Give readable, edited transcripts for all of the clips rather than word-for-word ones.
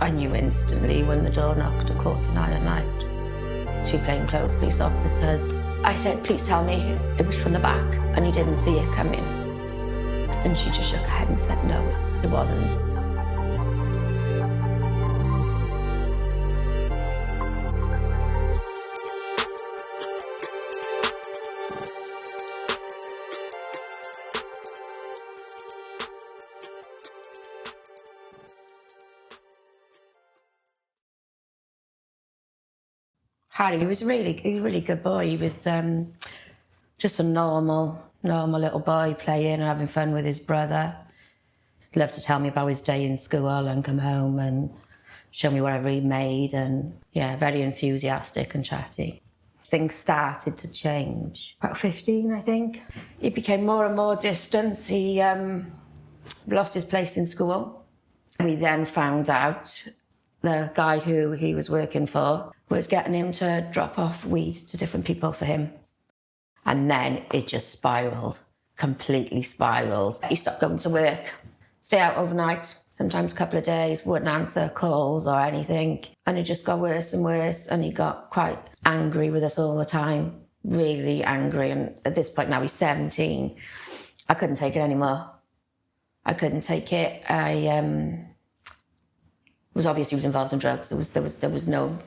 I knew instantly when the door knocked at 9:15 at night. 2 plainclothes police officers. I said, please tell me it was from the back, and he didn't see it coming. And she just shook her head and said, no, it wasn't. Harry was a really good boy. He was just a normal little boy playing and having fun with his brother. He loved to tell me about his day in school and come home and show me whatever he made, and yeah, very enthusiastic and chatty. Things started to change. About 15, I think. He became more and more distant. He lost his place in school. We then found out the guy who he was working for was getting him to drop off weed to different people for him. And then it just spiralled, completely spiralled. He stopped going to work, stay out overnight, sometimes a couple of days, wouldn't answer calls or anything. And it just got worse and worse, and he got quite angry with us all the time, really angry. And at this point now he's 17. I couldn't take it anymore. I couldn't take it. It was obvious he was involved in drugs. There was no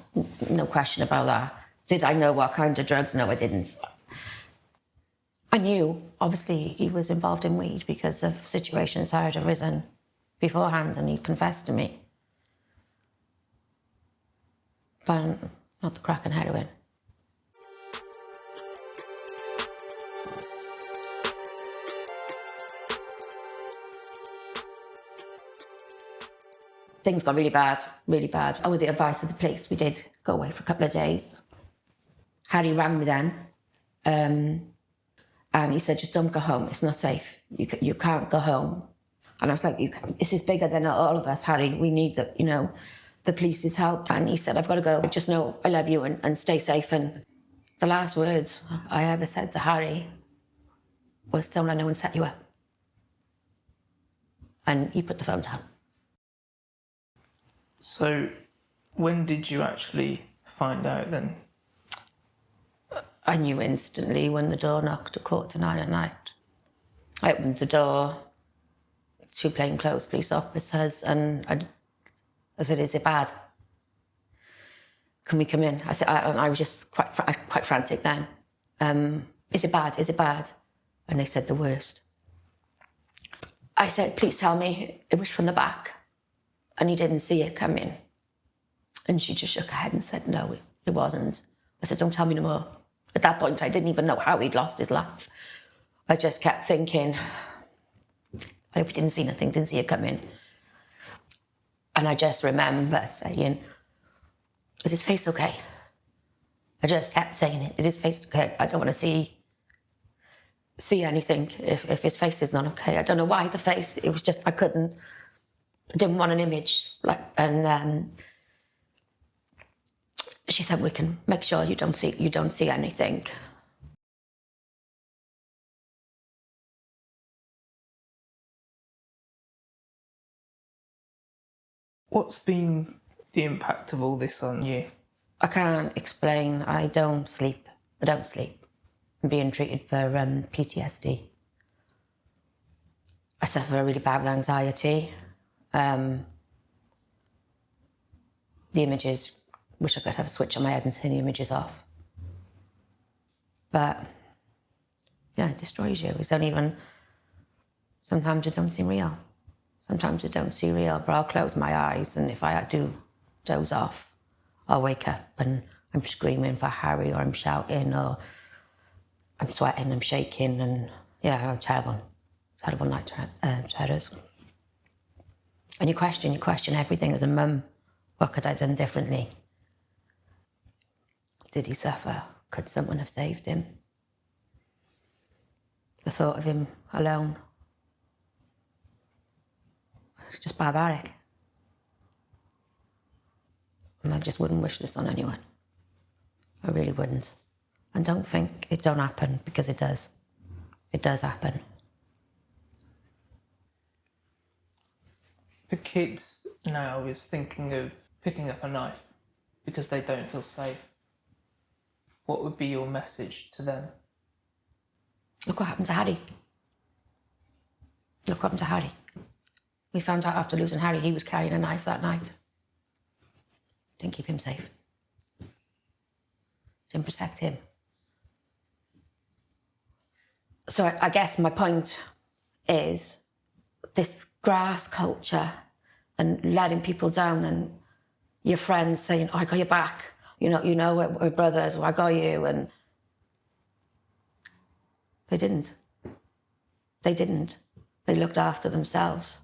question about that. Did I know what kind of drugs? No, I didn't. I knew, obviously, he was involved in weed because of situations that had arisen beforehand, and he'd confessed to me. But not the crack and heroin. Things got really bad, really bad. And with the advice of the police, we did go away for a couple of days. Harry rang me then, and he said, just don't go home, it's not safe. You can't go home. And I was like, this is bigger than all of us, Harry. We need the police's help. And he said, I've got to go. Just know I love you and stay safe. And the last words I ever said to Harry was, don't let no one set you up. And he put the phone down. So when did you actually find out then? I knew instantly when the door knocked at 9:15 at night. I opened the door, 2 plainclothes police officers, and I said, is it bad? Can we come in? I said, I was just quite frantic then. Is it bad? Is it bad? And they said the worst. I said, please tell me it was from the back, and he didn't see it coming. And she just shook her head and said, no, it wasn't. I said, don't tell me no more. At that point, I didn't even know how he'd lost his life. I just kept thinking, I hope he didn't see nothing, didn't see it coming. And I just remember saying, is his face okay? I just kept saying it, is his face okay? I don't want to see anything if his face is not okay. I don't know why the face, it was just, I didn't want an image. And she said, we can make sure you don't see anything. What's been the impact of all this on you? I can't explain. I don't sleep. I'm being treated for PTSD. I suffer really bad with anxiety. The images, wish I could have a switch on my head and turn the images off. But yeah, it destroys you. It's not even, sometimes it don't seem real. Sometimes it don't seem real, but I'll close my eyes, and if I do doze off, I'll wake up and I'm screaming for Harry, or I'm shouting, or I'm sweating, I'm shaking, and yeah, I'm terrible night terrors. And you question everything as a mum. What could I have done differently? Did he suffer? Could someone have saved him? The thought of him alone, it's just barbaric. And I just wouldn't wish this on anyone. I really wouldn't. And don't think it don't happen, because it does. It does happen. The kids Now I was thinking of picking up a knife because they don't feel safe. What would be your message to them? Look what happened to Harry. Look what happened to Harry. We found out after losing Harry, he was carrying a knife that night. Didn't keep him safe. Didn't protect him. So I guess my point is this grass culture and letting people down, and your friends saying, oh, I got your back. You know, we're brothers, or I got you. And they didn't. They didn't. They looked after themselves.